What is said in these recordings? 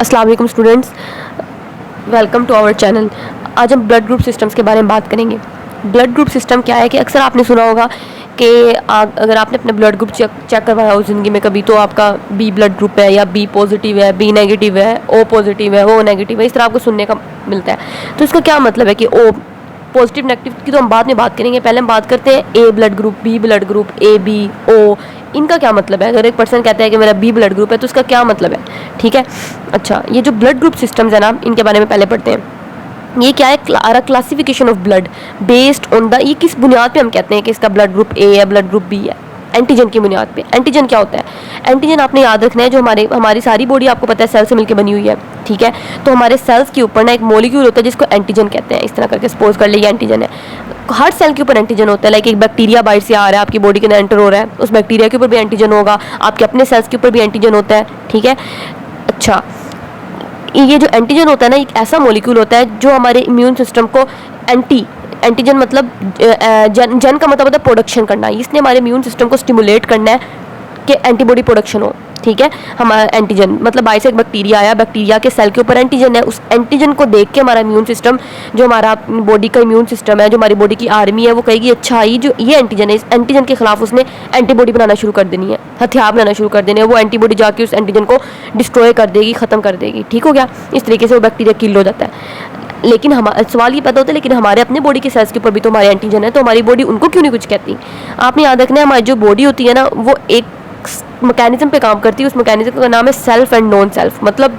अस्सलाम वालेकुम students, welcome to our channel. आज हम ब्लड ग्रुप सिस्टम्स के बारे में बात करेंगे। ब्लड ग्रुप सिस्टम क्या है कि अक्सर आपने सुना होगा कि अगर आपने अपने ब्लड ग्रुप चेक करवाया हो ज़िंदगी में कभी, तो आपका बी ब्लड ग्रुप है या बी पॉजिटिव है, बी नेगेटिव है, ओ पॉजिटिव है, ओ नेगेटिव है, इस तरह आपको सुनने का मिलता है। तो इसका क्या मतलब है कि ओ पॉजिटिव नेगेटिव की तो हम बाद में बात करेंगे, पहले हम बात करते हैं A blood group, B blood group, A B O, इनका क्या मतलब है। अगर एक पर्सन कहता है कि मेरा बी ब्लड ग्रुप है तो इसका क्या मतलब है, ठीक है। अच्छा, ये जो ब्लड ग्रुप सिस्टम्स है ना, इनके बारे में पहले पढ़ते हैं। ये क्या है, classification of blood based on the, ये किस बुनियाद पे हम कहते हैं कि इसका ब्लड ग्रुप ए है, ब्लड ग्रुप बी है? एंटीजन की बुनियाद पे। एंटीजन क्या होता है? एंटीजन आपने याद रखना है, जो हमारी सारी बॉडी आपको पता है सेल से मिलकर बनी हुई है, ठीक है। तो हमारे सेल्स के ऊपर ना एक मॉलिक्यूल होता है जिसको एंटीजन कहते हैं। इस तरह करके सपोज कर लिए एंटीजन है। हर सेल के ऊपर एंटीजन होता है। लाइक एक बैक्टीरिया बाहर से आ रहा है, आपकी बॉडी के अंदर एंटर हो रहा है, उस बैक्टीरिया के ऊपर भी एंटीजन होगा, आपके अपने सेल्स के ऊपर भी एंटीजन होता है, ठीक है। अच्छा, ये जो एंटीजन होता है ना, एक ऐसा मॉलिक्यूल होता है जो हमारे इम्यून सिस्टम को एंटीजन मतलब जन का मतलब होता है प्रोडक्शन करना। इसने हमारे इम्यून सिस्टम को स्टिमुलेट करना है कि एंटीबॉडी प्रोडक्शन हो, ठीक है। हमारा एंटीजन मतलब बाहर से एक बैक्टीरिया आया, बैक्टीरिया के सेल के ऊपर एंटीजन है, उस एंटीजन को देख के हमारा इम्यून सिस्टम, जो हमारा बॉडी का इम्यून सिस्टम है, जो हमारी बॉडी की आर्मी है, वो कहेगी अच्छा ये एंटीजन है, इस एंटीजन के खिलाफ उसने एंटीबॉडी बनाना शुरू कर देनी है, हथियार बनाना शुरू कर देने हैं। वो एंटीबॉडी जाके उस एंटीजन को डिस्ट्रॉय कर देगी, ख़त्म कर देगी, ठीक हो गया। इस तरीके से वो बैक्टीरिया किल हो जाता है। लेकिन सवाल ये पैदा होता है, लेकिन हमारे अपने बॉडी के सेल्स के ऊपर भी तो हमारे एंटीजन है, तो हमारी बॉडी उनको क्यों नहीं कुछ कहती? आपने याद रखना है, हमारी जो बॉडी होती है ना, वो एक मैकेनिज्म पे काम करती है। उस मैकेनिज्म का नाम है सेल्फ एंड नॉन सेल्फ। मतलब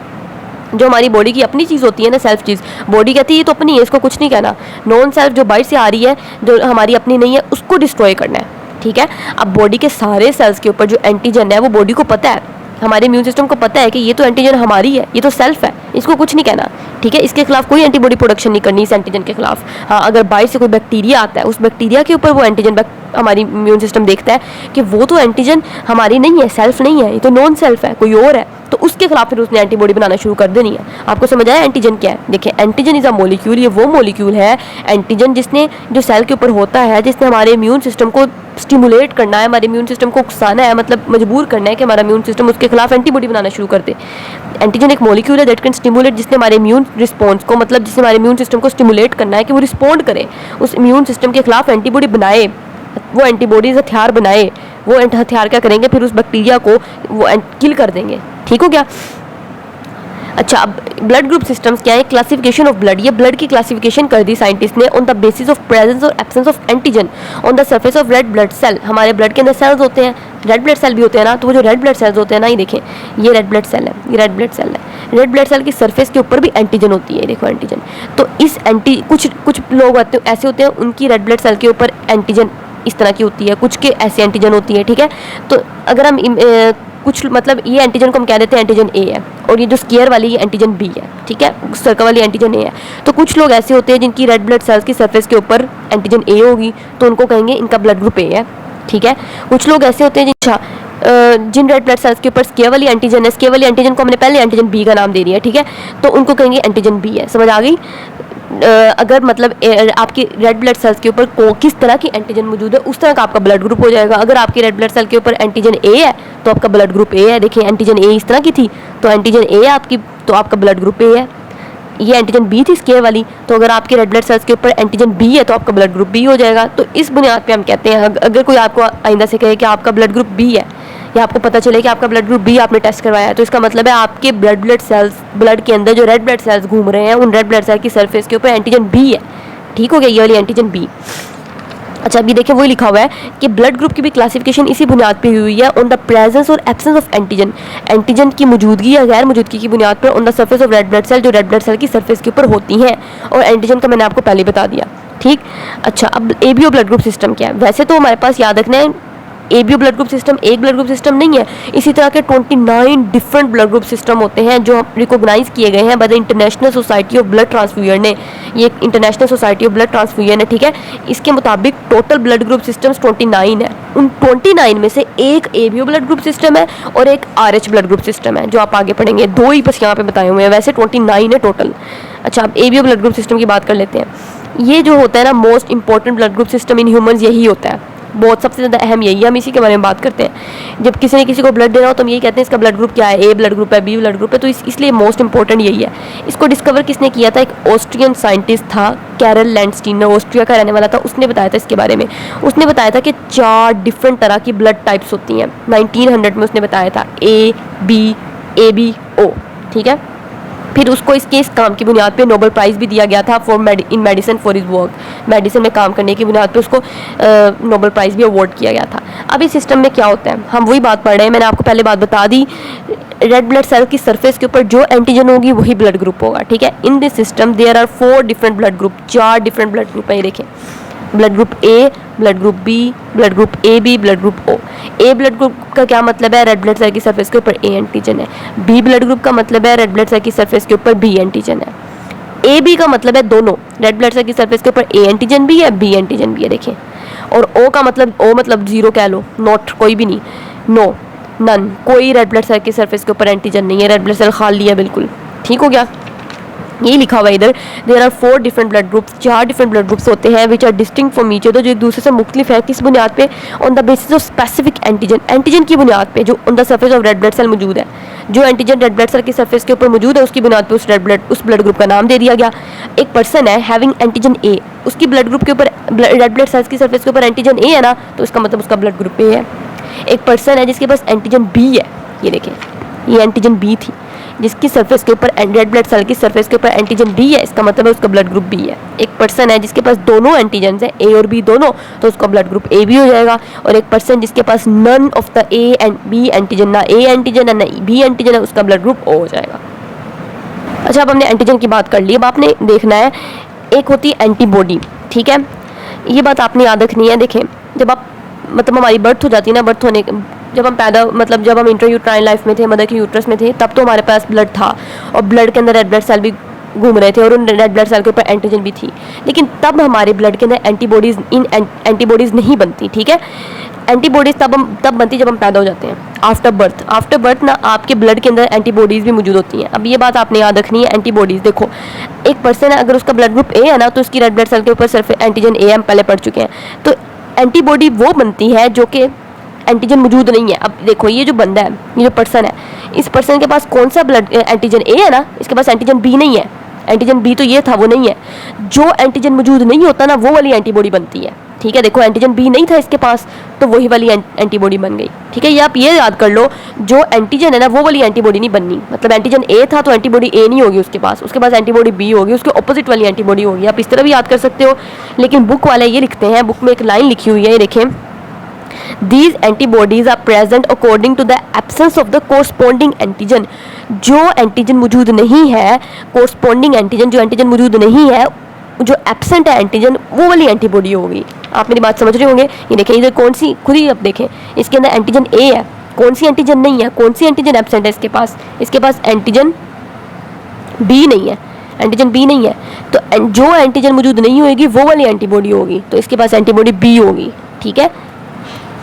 जो हमारी बॉडी की अपनी चीज़ होती है ना, सेल्फ चीज़, बॉडी कहती है ये तो अपनी है, इसको कुछ नहीं कहना। नॉन सेल्फ जो बाहर से आ रही है, जो हमारी अपनी नहीं है, उसको डिस्ट्रॉय करना है, ठीक है। अब बॉडी के सारे सेल्स के ऊपर जो एंटीजन है, वो बॉडी को पता है, हमारे इम्यून सिस्टम को पता है कि ये तो एंटीजन हमारी है, ये तो सेल्फ है, इसको कुछ नहीं कहना, ठीक है। इसके खिलाफ कोई एंटीबॉडी प्रोडक्शन नहीं करनी इस एंटीजन के खिलाफ। हाँ, अगर बाहर से कोई बैक्टीरिया आता है, उस बैक्टीरिया के ऊपर वो एंटीजन हमारी इम्यून सिस्टम देखता है कि वो तो एंटीजन हमारी नहीं है, सेल्फ नहीं है, ये तो नॉन सेल्फ है, कोई और है, तो उसके खिलाफ फिर उसने एंटीबॉडी बनाना शुरू कर देनी है। आपको समझ आया एंटीजन क्या है? देखिए, एंटीजन इज अ मॉलिक्यूल, ये वो मॉलिक्यूल है एंटीजन जिसने, जो सेल के ऊपर होता है, जिसने हमारे इम्यून सिस्टम को स्टिमुलेट करना है, हमारे इम्यून सिस्टम को उकसाना है, मतलब मजबूर करना है कि हमारा इम्यून सिस्टम उसके खिलाफ एंटीबॉडी बनाना शुरू कर दे। एंटीजन एक मॉलिक्यूल है दैट कैन स्टिमुलेट, जिसने हमारे इम्यून रिस्पॉन्स को, मतलब जिसने हमारे इम्यून सिस्टम को स्टिमुलेट करना है कि वो रिस्पॉन्ड करे, उस इम्यून सिस्टम के खिलाफ एंटीबॉडी बनाए, वो एंटीबॉडीज हथियार बनाए। वो हथियार क्या करेंगे, फिर उस बैक्टीरिया को वो किल कर देंगे, ठीक हो गया। अच्छा, अब ब्लड ग्रुप सिस्टम्स क्या है? Classification of blood. ये ब्लड की क्लासिफिकेशन कर दी साइंटिस्ट ने on the basis of presence और absence of antigen on the surface of red blood cell. हमारे ब्लड के अंदर सेल्स होते हैं, रेड ब्लड सेल भी होते हैं ना, तो वो जो रेड ब्लड सेल्स होते हैं ना, ये देखें, ये रेड ब्लड सेल है, ये रेड ब्लड सेल है। रेड ब्लड सेल की सरफेस के ऊपर भी एंटीजन होती है, देखो एंटीजन। तो इस कुछ लोग ऐसे होते हैं, उनकी रेड ब्लड सेल के ऊपर एंटीजन इस तरह की होती है, कुछ के ऐसे एंटीजन होती है, ठीक है। तो अगर हम कुछ मतलब ये एंटीजन को हम कह देते हैं एंटीजन ए है, और ये जो स्क्वायर वाली ये एंटीजन बी है, ठीक है, सर्कल वाली एंटीजन ए है। तो कुछ लोग ऐसे होते हैं जिनकी रेड ब्लड सेल्स की सरफेस के ऊपर एंटीजन ए होगी, तो उनको कहेंगे इनका ब्लड ग्रुप ए है, ठीक है। कुछ लोग ऐसे होते हैं जिन रेड ब्लड सेल्स के ऊपर स्क्वायर वाली एंटीजन है, स्क्वायर वाली एंटीजन को हमने पहले एंटीजन बी का नाम दे दिया, ठीक है, तो उनको कहेंगे एंटीजन बी है। समझ आ गई? अगर मतलब आपकी रेड ब्लड सेल्स के ऊपर किस तरह की एंटीजन मौजूद है, उस तरह का आपका ब्लड ग्रुप हो जाएगा। अगर आपकी रेड ब्लड सेल के ऊपर एंटीजन ए है तो आपका ब्लड ग्रुप ए है। देखिए, एंटीजन ए इस तरह की थी, तो एंटीजन ए है आपकी, तो आपका ब्लड ग्रुप ए है। ये एंटीजन बी थी स्क्वायर वाली, तो अगर आपकी रेड ब्लड सेल्स के ऊपर एंटीजन बी है तो आपका ब्लड ग्रुप बी हो जाएगा। तो इस बुनियाद पे हम कहते हैं, अगर कोई आपको आइंदा से कहे कि आपका ब्लड ग्रुप बी है, या आपको पता चले कि आपका ब्लड ग्रुप बी आपने टेस्ट करवाया है, तो इसका मतलब है आपके ब्लड सेल्स, ब्लड के अंदर जो रेड ब्लड सेल्स घूम रहे हैं, उन रेड ब्लड सेल की सरफेस के ऊपर एंटीजन बी है, ठीक हो गया, ये वाली एंटीजन बी। अच्छा, अभी देखिए वही लिखा हुआ है कि ब्लड ग्रुप की भी क्लासिफिकेशन इसी बुनियाद पे हुई है ऑन द प्रेजेंस और एब्सेंस ऑफ एंटीजन। एंटीजन की मौजूदगी या गैर मौजूदगी की बुनियाद पर on the surface of red blood cell, जो रेड ब्लड सेल की सरफेस के ऊपर होती हैं, और एंटीजन का मैंने आपको पहले बता दिया, ठीक। अच्छा, अब एबीओ ब्लड ग्रुप सिस्टम क्या है? वैसे तो हमारे पास याद रखना है, एबीओ ब्लड ग्रुप सिस्टम एक ब्लड ग्रुप सिस्टम नहीं है, इसी तरह के 29 डिफरेंट ब्लड ग्रुप सिस्टम होते हैं जो रिकॉग्नाइज किए गए हैं by the international society of blood transfusion ने। ये international society of blood transfusion है, ठीक है। इसके मुताबिक टोटल ब्लड ग्रुप सिस्टम्स 29 है। उन 29 में से एक एबीओ ब्लड ग्रुप सिस्टम है और एक आरएच ब्लड ग्रुप सिस्टम है, जो आप आगे पढ़ेंगे। दो ही बस यहाँ पे बताए हुए हैं, वैसे 29 है टोटल। अच्छा, अब एबीओ ब्लड ग्रुप सिस्टम की बात कर लेते हैं। ये जो होता है ना, most important blood group system in humans यही होता है, बहुत सबसे ज़्यादा अहम यही है, हम इसी के बारे में बात करते हैं। जब किसी ने किसी को ब्लड देना हो तो हम यही कहते हैं इसका ब्लड ग्रुप क्या है, ए ब्लड ग्रुप है, बी ब्लड ग्रुप है। तो इसलिए मोस्ट इंपॉर्टेंट यही है। इसको डिस्कवर किसने किया था? एक ऑस्ट्रियन साइंटिस्ट था, कैरल लैंडस्टीनर, ऑस्ट्रिया का रहने वाला था। उसने बताया था इसके बारे में। उसने बताया था कि 4 डिफरेंट तरह की ब्लड टाइप्स होती हैं। 1900 में उसने बताया था ए बी ओ, ठीक है। फिर उसको इस काम की बुनियाद पे नोबेल प्राइज़ भी दिया गया था in medicine for his work. Medicine में काम करने की बुनियाद पे उसको नोबेल प्राइज़ भी अवार्ड किया गया था। अब इस सिस्टम में क्या होता है, हम वही बात पढ़ रहे हैं। मैंने आपको पहले बात बता दी, रेड ब्लड सेल की सरफेस के ऊपर जो एंटीजन होगी वही ब्लड ग्रुप होगा, ठीक है। In this system there are 4 different blood group, 4 different blood group है। ये देखें, blood group A, blood group B, blood group A B, blood group O. A blood group का क्या मतलब है? रेड ब्लड सेल की सरफेस के ऊपर ए एंटीजन है। बी ब्लड ग्रुप का मतलब है रेड ब्लड सेल की सरफेस के ऊपर बी एंटीजन है। ए बी का मतलब है दोनों, रेड ब्लड सेल की सरफेस के ऊपर ए एंटीजन भी है, बी एंटीजन भी है, देखें। और ओ का मतलब, ओ मतलब जीरो कह लो, नॉट कोई भी नहीं, नो नन, कोई रेड ब्लड सेल की सरफेस के ऊपर एंटीजन नहीं है, रेड ब्लड सेल खाली है बिल्कुल, ठीक हो गया। ये लिखा हुआ है इधर, there are 4 different blood groups, 4 different blood groups होते हैं which are distinct from each other, जो एक दूसरे से मुख्तलिफ है। किस बुनियाद पे? On the basis of specific antigen, antigen की बुनियाद पे जो on the surface of red blood cell मौजूद है। जो एंटीजन रेड ब्लड सेल की सरफेस के ऊपर मौजूद है उसकी बुनियाद पे उस ब्लड ग्रुप का नाम दे दिया गया। एक पर्सन है हैविंग एंटीजन ए, उसकी ब्लड ग्रुप के ऊपर, रेड ब्लड सेल्स की सरफेस के ऊपर एंटीजन ए है ना, तो इसका मतलब उसका ब्लड ग्रुप ए है। एक पर्सन है जिसके पास एंटीजन बी है, ये देखें, ये एंटीजन बी थी, जिसकी सरफेस के ऊपर रेड ब्लड सेल की सरफेस के ऊपर एंटीजन बी है, इसका मतलब है उसका ब्लड ग्रुप बी है। एक पर्सन है जिसके पास दोनों एंटीजन है, ए और बी दोनों, तो उसका ब्लड ग्रुप ए बी हो जाएगा। और एक पर्सन जिसके पास none of the A and B antigen, ना ए एंटीजन है ना बी एंटीजन है, उसका ब्लड ग्रुप ओ हो जाएगा। अच्छा, अब हमने एंटीजन की बात कर ली। अब आपने देखना है, एक होती है एंटीबॉडी, ठीक है। ये बात आपने याद रखनी है। देखें, जब आप मतलब हमारी बर्थ हो जाती है ना, बर्थ होने जब हम पैदा मतलब जब हम इंट्रायूट्राइन लाइफ में थे, मदर के यूट्रस में थे, तब तो हमारे पास ब्लड था और ब्लड के अंदर रेड ब्लड सेल भी घूम रहे थे और उन रेड ब्लड सेल के ऊपर एंटीजन भी थी। लेकिन तब हमारे ब्लड के अंदर एंटीबॉडीज़ नहीं बनती, ठीक है। एंटीबॉडीज़ तब बनती जब हम पैदा हो जाते हैं, आफ्टर बर्थ ना आपके ब्लड के अंदर एंटीबॉडीज़ भी मौजूद होती हैं। अब ये बात आपने याद रखनी है, एंटीबॉडीज़ देखो, एक पर्सन है अगर उसका ब्लड ग्रुप ए है ना, तो उसकी रेड ब्लड सेल के ऊपर सिर्फ एंटीजन ए हम पहले पढ़ चुके हैं। तो एंटीबॉडी वो बनती है जो कि एंटीजन मौजूद नहीं है। अब देखो, ये जो बंदा है, ये जो पर्सन है, इस पर्सन के पास कौन सा ब्लड एंटीजन ए है ना, इसके पास एंटीजन बी नहीं है। एंटीजन बी तो ये था, वो नहीं है। जो एंटीजन मौजूद नहीं होता ना, वो वाली एंटीबॉडी बनती है, ठीक है। देखो, एंटीजन बी नहीं था इसके पास, तो वही वाली एंटीबॉडी बन गई, ठीक है। ये आप ये याद कर लो, जो एंटीजन है ना, वो वाली एंटीबॉडी नहीं बननी। मतलब एंटीजन ए था तो एंटीबॉडी ए नहीं होगी उसके पास एंटीबॉडी बी होगी, उसके ऑपोजिट वाली एंटीबॉडी होगी। आप इस तरह भी याद कर सकते हो। लेकिन बुक वाले ये लिखते हैं, बुक में एक लाइन लिखी हुई है, ये देखें, These antibodies are present according to the absence of the corresponding antigen. जो एंटीजन मौजूद नहीं है, corresponding एंटीजन, जो एंटीजन मौजूद नहीं है, जो एब्सेंट है एंटीजन, वो वाली एंटीबॉडी होगी। आप मेरी बात समझ रहे होंगे। ये देखें, इधर कौन सी, खुद ही आप देखें, इसके अंदर एंटीजन ए है, कौन सी एंटीजन नहीं है, कौन सी एंटीजन एब्सेंट है इसके पास एंटीजन बी नहीं है, एंटीजन बी नहीं है। तो जो एंटीजन मौजूद नहीं होगी वो वाली एंटीबॉडी होगी, तो इसके पास एंटीबॉडी बी होगी, ठीक है।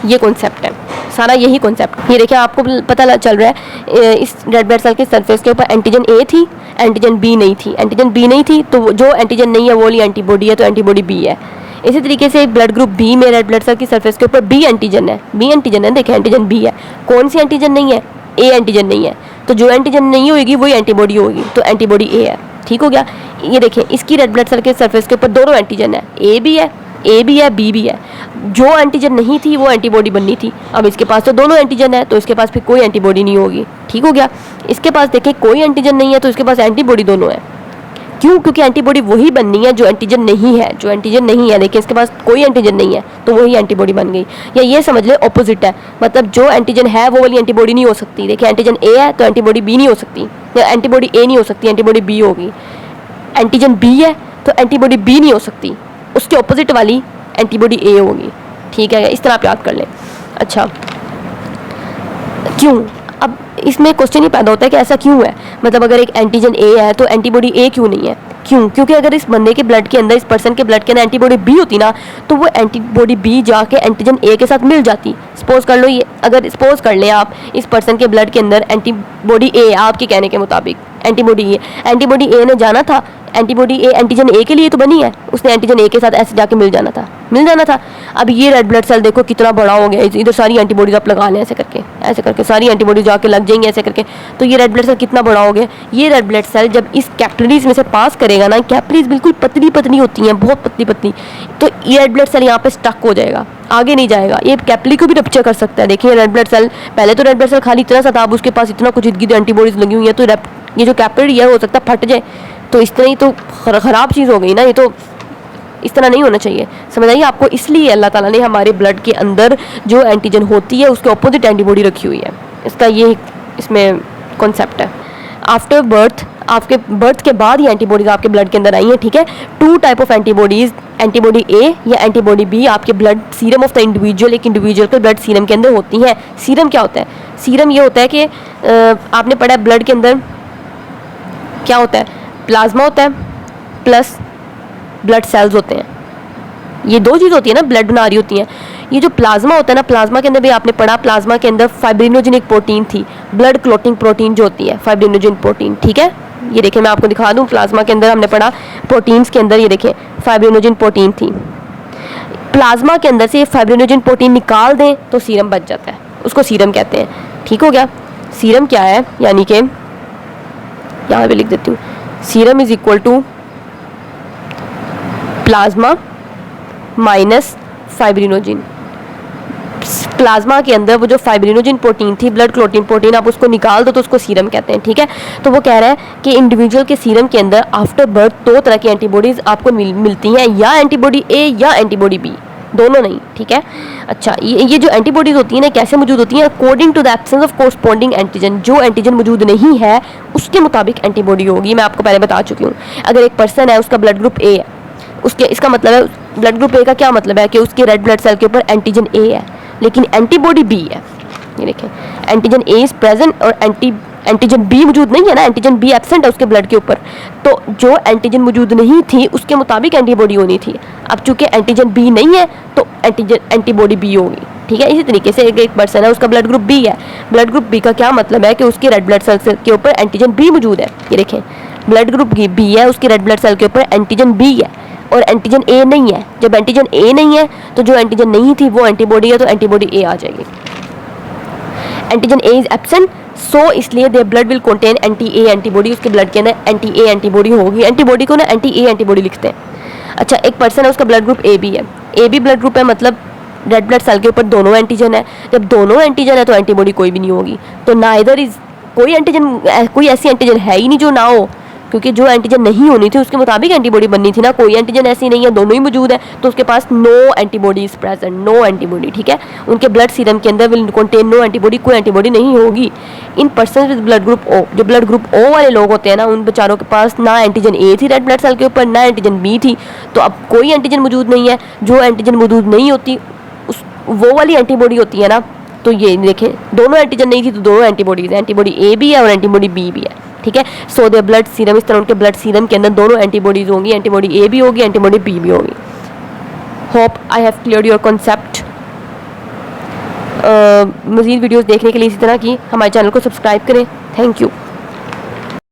ये कॉन्सेप्ट है सारा, यही कॉन्सेप्ट। ये देखिए, आपको पता चल रहा है, इस रेड ब्लड सेल के सरफेस के ऊपर एंटीजन ए थी, एंटीजन बी नहीं थी। एंटीजन बी नहीं थी तो जो एंटीजन नहीं है वो वाली एंटीबॉडी है, तो एंटीबॉडी बी है। इसी तरीके से ब्लड ग्रुप बी में रेड ब्लड सेल की सरफेस के ऊपर बी एंटीजन है, देखिए एंटीजन बी है। कौन सी एंटीजन नहीं है? ए एंटीजन नहीं है। तो जो एंटीजन नहीं होगी वही एंटीबॉडी होगी, तो एंटीबॉडी ए है, ठीक हो गया। ये देखें, इसकी रेड ब्लड सेल के सरफेस के ऊपर दोनों एंटीजन है, ए भी है बी भी है। जो एंटीजन नहीं थी वो एंटीबॉडी बननी थी। अब इसके पास तो दोनों एंटीजन है, तो इसके पास फिर कोई एंटीबॉडी नहीं होगी, ठीक हो गया। इसके पास देखें कोई एंटीजन नहीं है, तो इसके पास एंटीबॉडी दोनों है। क्यों? क्योंकि एंटीबॉडी वही बननी है जो एंटीजन नहीं है। देखिए, इसके पास कोई एंटीजन नहीं है तो वही एंटीबॉडी बन गई। या ये समझ ले ऑपोजिट है, मतलब जो एंटीजन है वो वाली एंटीबॉडी नहीं हो सकती। देखिए, एंटीजन ए है तो एंटीबॉडी बी नहीं हो सकती, या एंटीबॉडी ए नहीं हो सकती, एंटीबॉडी बी होगी। एंटीजन बी है तो एंटीबॉडी बी नहीं हो सकती, उसके ऑपोजिट वाली एंटीबॉडी ए होगी, ठीक है। इस तरह आप याद कर लें। अच्छा, क्यों? अब इसमें क्वेश्चन ही पैदा होता है कि ऐसा क्यों है, मतलब अगर एक एंटीजन ए है तो एंटीबॉडी ए क्यों नहीं है? क्यों? क्योंकि अगर इस बंदे के ब्लड के अंदर, इस पर्सन के ब्लड के अंदर एंटीबॉडी बी होती ना, तो वो एंटीबॉडी बी जाके एंटीजन ए के साथ मिल जाती। सपोज कर लो, ये अगर सपोज कर लें आप, इस पर्सन के ब्लड के अंदर एंटीबॉडी ए, आपके कहने के मुताबिक एंटीबॉडी ए ने जाना था एंटीबॉडी ए एंटीजन ए के लिए तो बनी है, उसने एंटीजन ए के साथ ऐसे जाके मिल जाना था। अब ये रेड ब्लड सेल देखो कितना बड़ा हो गया, इधर सारी एंटीबॉडीज आप लगा लें ऐसे करके सारी एंटीबॉडीज जाके लग जाएंगी ऐसे करके, तो ये रेड ब्लड सेल कितना बड़ा हो गया। ये रेड ब्लड सेल जब इस कैपिलरीज में से पास करेगा ना, कैपिलरीज बिल्कुल पतली पतली होती हैं, बहुत पतली पतली, तो ये रेड ब्लड सेल यहाँ पे स्टक हो जाएगा, आगे नहीं जाएगा। ये कैपिलरी को भी रप्चर कर सकता है। देखिए रेड ब्लड सेल, पहले तो रेड ब्लड सेल खाली इतना सा था, अब उसके पास इतना कुछ इर्द गिर्द एंटीबॉडीज लगी हुई है, तो ये जो कैपिलरी है हो सकता है फट जाए, तो इस तरह ही तो ख़राब चीज़ हो गई ना, ये तो इस तरह नहीं होना चाहिए, समझ आइए आपको। इसलिए अल्लाह ताला ने हमारे ब्लड के अंदर जो एंटीजन होती है उसके ऑपोजिट एंटीबॉडी रखी हुई है, इसका ये इसमें कॉन्सेप्ट है। आफ्टर बर्थ, आपके बर्थ के बाद ये एंटीबॉडीज आपके ब्लड के अंदर आई हैं, ठीक है। 2 टाइप ऑफ एंटीबॉडीज, एंटीबॉडी ए या एंटीबॉडी बी आपके blood serum of the individual, एक इंडिविजुअल के ब्लड सीरम के अंदर होती हैं। सीरम क्या होता है? सीरम ये होता है कि आपने पढ़ा है ब्लड के अंदर क्या होता है, प्लाज्मा होता है प्लस ब्लड सेल्स होते हैं, ये 2 चीज़ होती है ना ब्लड बना रही होती हैं। ये जो प्लाज्मा होता है ना, प्लाज्मा के अंदर भी आपने पढ़ा, प्लाज्मा के अंदर फाइब्रिनोजेनिक प्रोटीन थी, ब्लड क्लोटिंग प्रोटीन जो होती है फाइब्रिनोजेन प्रोटीन, ठीक है। ये देखें मैं आपको दिखा दूं, प्लाज्मा के अंदर हमने पढ़ा प्रोटीन्स के अंदर ये देखें फाइब्रिनोजेन प्रोटीन थी। प्लाज्मा के अंदर से फाइब्रिनोजेन प्रोटीन निकाल दें तो सीरम बच जाता है, उसको सीरम कहते हैं, ठीक हो गया। सीरम क्या है, यानी कि यहाँ पे लिख देती हूँ, serum is equal to plasma minus fibrinogen. Plasma के अंदर वो जो फाइब्रिनोजिन प्रोटीन थी, ब्लड क्लोटिंग प्रोटीन, आप उसको निकाल दो तो उसको सीरम कहते हैं, ठीक है। तो वो कह रहा है कि इंडिविजुअल के सीरम के अंदर आफ्टर बर्थ 2 तरह की एंटीबॉडीज आपको मिलती हैं, या एंटीबॉडी ए या एंटीबॉडी बी, दोनों नहीं, ठीक है। अच्छा, ये जो एंटीबॉडीज होती हैं ना कैसे मौजूद होती हैं, according to the absence of corresponding antigen, जो एंटीजन मौजूद नहीं है उसके मुताबिक एंटीबॉडी होगी। मैं आपको पहले बता चुकी हूँ, अगर एक पर्सन है उसका ब्लड ग्रुप ए है, उसके इसका मतलब है ब्लड ग्रुप ए का क्या मतलब है कि उसके रेड ब्लड सेल के ऊपर एंटीजन ए है लेकिन एंटीबॉडी बी है। ये देखें एंटीजन ए इज प्रेजेंट और एंटीजन बी मौजूद नहीं है ना, एंटीजन बी एब्सेंट है उसके ब्लड के ऊपर, तो जो एंटीजन मौजूद नहीं थी उसके मुताबिक एंटीबॉडी होनी थी। अब चूंकि एंटीजन बी नहीं है तो एंटीबॉडी बी होगी, ठीक है। इसी तरीके से एक पर्सन है उसका ब्लड ग्रुप बी है, ब्लड ग्रुप बी का क्या मतलब है कि उसके रेड ब्लड सेल के ऊपर एंटीजन बी मौजूद है। ये देखें ब्लड ग्रुप बी है, उसके रेड ब्लड सेल के ऊपर एंटीजन बी है और एंटीजन ए नहीं है। जब एंटीजन ए नहीं है तो जो एंटीजन नहीं थी वो एंटीबॉडी है, तो एंटीबॉडी ए आ जाएगी। एंटीजन ए इज एब्सेंट, सो इसलिए their blood will contain anti A antibody, उसके ब्लड के अंदर एंटी ए एंटीबॉडी होगी। एंटीबॉडी को ना एंटी ए एंटीबॉडी लिखते हैं। अच्छा, एक पर्सन है उसका ब्लड ग्रुप ए बी है, ए बी ब्लड ग्रुप है, मतलब रेड ब्लड सेल के ऊपर दोनों एंटीजन है। जब दोनों एंटीजन है तो एंटीबॉडी कोई भी नहीं होगी, तो ना इधर इज कोई एंटीजन, कोई ऐसी एंटीजन है ही नहीं जो ना हो, क्योंकि जो एंटीजन नहीं होनी थी उसके मुताबिक एंटीबॉडी बननी थी ना, कोई एंटीजन ऐसी नहीं है, दोनों ही मौजूद है, तो उसके पास no antibody is present, no antibody, ठीक है। उनके ब्लड सीरम के अंदर विल कंटेन नो एंटीबॉडी, कोई एंटीबॉडी नहीं होगी। In person with blood group O, जो ब्लड ग्रुप ओ वाले लोग होते हैं ना, उन बेचारों के पास ना एंटीजन ए थी रेड ब्लड सेल के ऊपर, ना एंटीजन बी थी, तो अब कोई एंटीजन मौजूद नहीं है। जो एंटीजन मौजूद नहीं होती उस वो वाली एंटीबॉडी होती है ना, तो ये देखें दोनों एंटीजन नहीं थी तो दोनों एंटीबॉडीज है, एंटीबॉडी ए भी है और एंटीबॉडी बी भी है, ठीक है। सो दे ब्लड सीरम, इस तरह उनके ब्लड सीरम के अंदर दोनों एंटीबॉडीज होंगी, एंटीबॉडी ए भी होगी, एंटीबॉडी बी भी होगी। Hope I have cleared your concept. मज़ीद वीडियोस देखने के लिए इसी तरह की हमारे चैनल को सब्सक्राइब करें। Thank you.